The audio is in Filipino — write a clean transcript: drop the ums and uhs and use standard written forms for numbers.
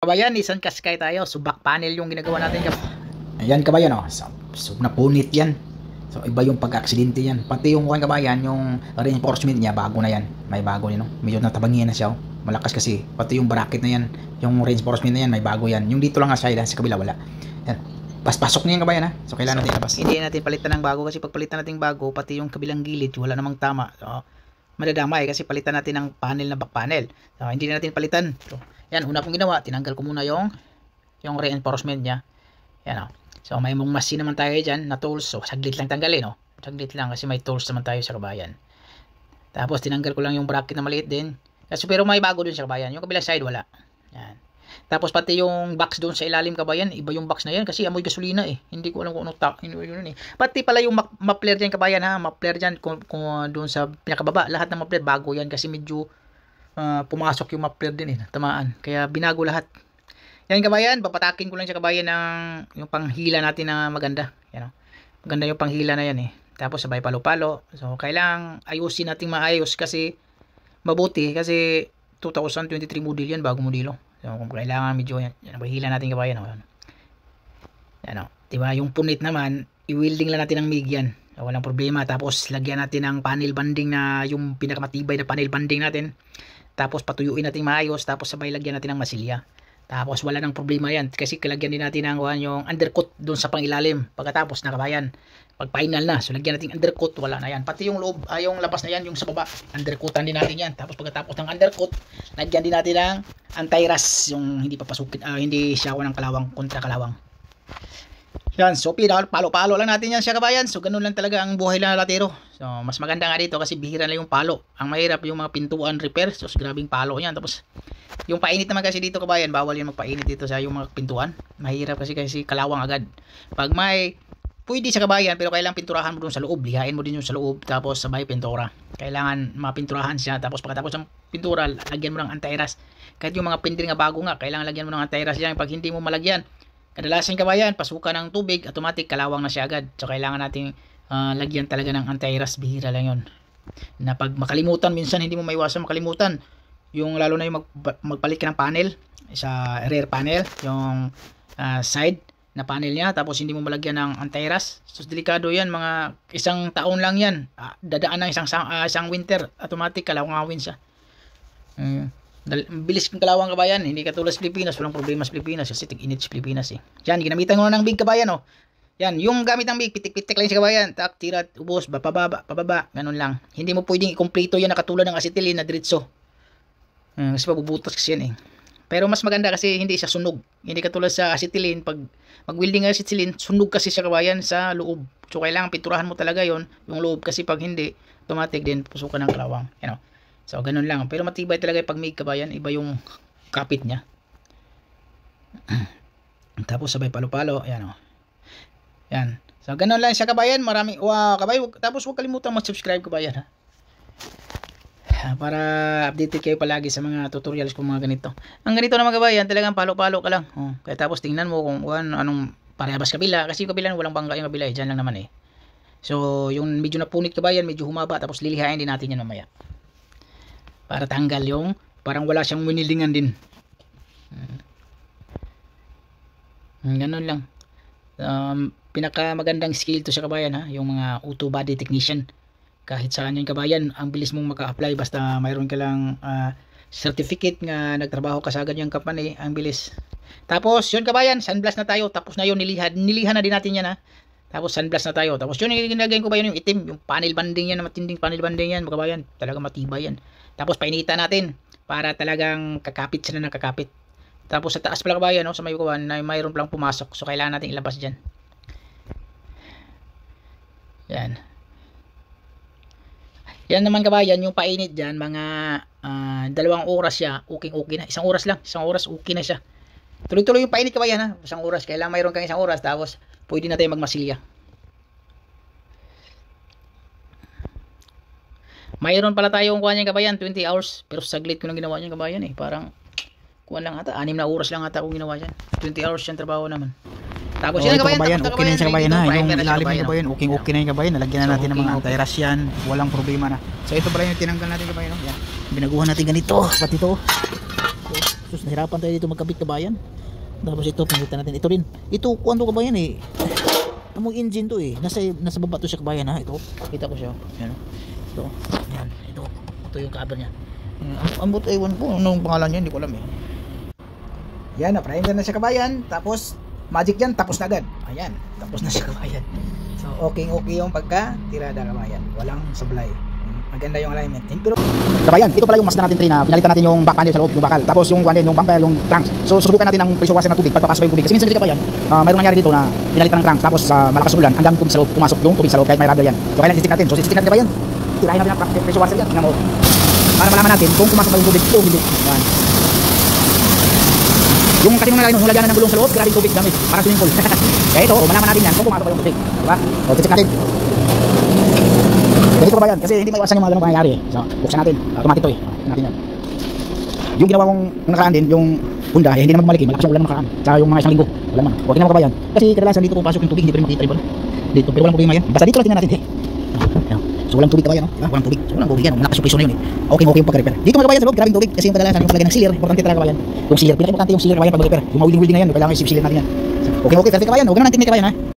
kabayan, isang Qashqai tayo. So back panel yung ginagawa natin. Ayan kabayan, oh. So napunit yan. So iba yung pag-aksidente yan. Pati yung kabayan, yung reinforcement niya, bago na yan. May bago yan, no? Medyo natabangin na siya, oh. Malakas kasi. Pati yung bracket na yan, yung reinforcement na yan, may bago yan. Yung dito lang sa side, sa kabila wala. Yan. Paspasok niya yung kabayan, ha. So kailangan natin ilabas. Hindi natin palitan ng bago kasi pag palitan natin bago, pati yung kabilang gilid, wala namang tama. So madadamay kasi palitan natin ng panel na back panel. So hindi na natin palitan. So yan, una kong ginawa, tinanggal ko muna yung reinforcement niya. Yan, oh. So may mong machine naman tayo dyan na tools. So saglit lang tanggalin, no? Saglit lang kasi may tools naman tayo sa kabayan. Tapos tinanggal ko lang yung bracket na maliit din. Kasi pero may bago dun sa kabayan. Yung kabilang side wala. Yan. Tapos pati yung box doon sa ilalim kabayan, iba yung box na yan kasi amoy gasolina eh. Hindi ko alam kung ano yun eh. Pati pala yung muffler dyan kabayan, ha. Muffler dyan kung doon sa pinakababa. Lahat ng muffler bago yan kasi medyo pumasok yung muffler din eh. Tamaan. Kaya binago lahat. Yan kabayan, papatakin ko lang siya kabayan ng yung panghila natin na maganda. Yan, oh. Maganda yung panghila na yan eh. Tapos sabay palo-palo. So kailangang ayusin natin maayos kasi mabuti kasi 2023 model yan, bagong modelo. So kung kailangan medyo yan, hila natin kabayan, oh. Yan, oh. Diba yung punit naman, i-welding lang natin ng MIG yan. So, walang problema. Tapos lagyan natin ng panel banding na yung pinakamatibay na panel banding natin. Tapos patuyuin natin maayos. Tapos sabay lagyan natin ng masilya. Tapos wala nang problema yan kasi kalagyan din natin ng yung undercoat doon sa pangilalim. Pagkatapos na kabayan, pag final na, so lagyan natin undercoat, wala na yan. Pati yung loob, yung labas na yan, yung sa baba, undercoatan din natin yan. Tapos pagkatapos ng undercoat, lagyan din natin ng anti-rust, yung hindi papasukin, hindi siya ng kalawang, kontra kalawang. Yan, so palo-palo lang natin yan siya kabayan. So ganun lang talaga ang buhay lang latero. So mas maganda nga dito kasi bihira na yung palo. Ang mahirap yung mga pintuan repair. So grabing palo yan. Tapos yung painit naman kasi dito kabayan, bawal yung magpainit dito sa yung mga pintuan. Mahirap kasi kalawang agad. Pag may pwede sa kabayan pero kailangan pinturahan mo dun sa loob. Lihain mo din yung sa loob tapos sabay pintura. Kailangan mapinturahan siya. Tapos pagkatapos ng pintura, lagyan mo ng anti-rust. Kahit yung mga pindir nga bago nga, kailangan lagyan mo ng anti-rust yan. Pag hindi mo malagyan, kadalasan kabayan, pasukan ng tubig, automatic kalawang na siya agad. So kailangan nating lagyan talaga ng anti-rust, bihira lang yun. Na pag makalimutan, minsan hindi mo maiwasan makalimutan. Yung lalo na yung magpalit ka ng panel, sa rear panel, yung side na panel niya, tapos hindi mo malagyan ng anti-rust. So delikado yan, mga isang taon lang yan. Dadaan ng isang winter, automatic kalawangawin siya. Bilis kong kalawang kabayan, hindi katulad sa Pilipinas, walang problema sa Pilipinas kasi tig-init sa Pilipinas eh. Yan, ginamitan ko na ng big kabayan, oh. Yan, yung gamit ng big, pitik-pitik lang sa kabayan, tak, tirat, ubos, pababa, ganun lang. Hindi mo pwedeng i-kompleto yan na katulad ng acetylene na diretso. Kasi pabubutas kasi yan eh. Pero mas maganda kasi hindi siya sunog. Hindi katulad sa acetylene, pag mag-welding ng acetylene, sunog kasi siya kabayan sa loob. So kailangan pinturahan mo talaga yon yung loob kasi pag hindi, automatic din pusukan ng kalawang. You know? So ganun lang. Pero matibay talaga pag MIG kabayan, iba yung kapit niya. Tapos sabay palo-palo, ayan, oh. Yan. So ganun lang siya kabayan. Marami, kabayan, tapos huwag kalimutan mag-subscribe kabayan, ha. Para updated kayo palagi sa mga tutorials ko mga ganito. Ang ganito naman kabayan, talagang palo-palo ka lang. Oh. Kaya tapos tingnan mo kung anong parehas kabila. Kasi yung kabila walang bangga yung kabila eh. Diyan lang naman eh. So yung medyo napunit kabayan, medyo humaba. Tapos lilihain din natin yan mamaya. Para tanggal yung, parang wala siyang winilingan din. Ganun lang. Pinakamagandang skill to sa kabayan, ha. Yung mga auto body technician. Kahit saan yung kabayan, ang bilis mong maka-apply basta mayroon ka lang certificate nga nagtrabaho ka sa ganyang company, ang bilis. Tapos yun kabayan, sunblast na tayo. Tapos na yun, nilihan na din natin yan, ha. Tapos sunblast na tayo. Tapos yun yung ginagayin ko ba yun, yung itim, yung panel banding yan, matinding panel banding yan kabayan. Talaga matibay yan. Tapos painitan natin para talagang kakapit sila ng kakapit. Tapos sa taas pala kabayan, no, sa may kuwan na mayroon palang pumasok. So kailangan natin ilabas diyan. Yan. Yan naman kabayan, yung painit diyan, mga 2 oras siya, okay na. 1 oras lang, 1 oras okay na siya. Tuloy-tuloy yung painit kabayan, ha. 1 oras, kailangan mayroon kang 1 oras tapos pwede na tayo magmasilya. Mayroon pala tayong kuha niyan kabayan, 20 hours. Pero saglit ko lang ginawa niyan kabayan eh. Parang kuha lang ata, 6 na oras lang ata akong ginawa niyan. 20 hours yung trabaho naman. Tapos yan kabayan, okay na yung kabayan, ha. Yung ilalim ng kabayan, okay na yung kabayan. Nalagyan na natin ng mga anti-rust yan. Walang problema na. So ito pala yung tinanggal natin kabayan, no? Yan. Binaguhan natin ganito, pati ito. Sus, nahirapan tayo dito magkabit kabayan. Tapos ito, pinilitan natin. Ito rin. Ito, kuwan to kabayan eh. Among engine to eh. Nasa baba to siya kabayan ha. Ito, kita ko siya. Yan. Ito. Yan. Ito yung cover niya. Ambot, ewan ko. Anong pangalan niya? Hindi ko alam eh. Yan, na-primer na siya kabayan. Tapos, magic yan, tapos na agad. Ayan, tapos na siya kabayan. So, okay yung pagka-tirada kabayan. Walang sablay. Maganda yung alignment. Pero, kabayan, ito pala yung Mazda natin 3 na pinalitan natin yung back panel sa loob, yung bakal. Tapos yung yung bumper, yung cranks. So, susubukan natin ng pressure washer ng tubig pagpapasok yung tubig. Kasi minsan dito kabayan, mayroong nangyari dito na pinalitan ng cranks. Tapos, malakas ulan, hanggang tubig sa loob, pumasok yung tubig sa loob kahit may rubber yan. So, kailangan sistik natin. So, sistik natin kabayan. Tirahin natin ang pressure washer yan. Tingnan mo. Para malaman natin kung pumasok ba yung tubig o hindi. Yan. Yung kasi nung nalagyan ng gulong sa loob, grabe yung tubig gamit. Parang swimming pool. Kaya ito, malaman natin yan kung pumasok ba yung tubig. Diba? So, sistik natin. Ganito pa ba yan? Kasi hindi maiwasan yung mga ganong pangyayari eh. So, buksan natin. Automatic to eh. Natin yan. Yung ginawa kong nakaraan din, yung Honda, eh, hindi naman bumalik eh. Malakas yung ulan nakaraan. Tsaka yung mga isang linggo. Wala naman. O, tingnan mo kabayan. Kasi kadalasan dito pupasok yung tubig, hindi pa rin makita rin pala. Dito, pero walang problema yan. Basta dito lang tingnan natin eh. So, walang tubig kabayan, no? Diba? Walang tubig. So, walang tubig yan. Malakas yung piso na yun eh. Okay yung pagka-repair. Dito mga kabayan sa loob, grabing tubig. Kasi yung kadalasan yung paglagay ng sealer, importante talaga kabayan. Yung sealer, pinaka-importante yung sealer kabayan pag-repair. Yung welding na yan, kailangan i-sealer natin yan. So, okay, pwede kabayan. Huwag naman natin kabayan ha.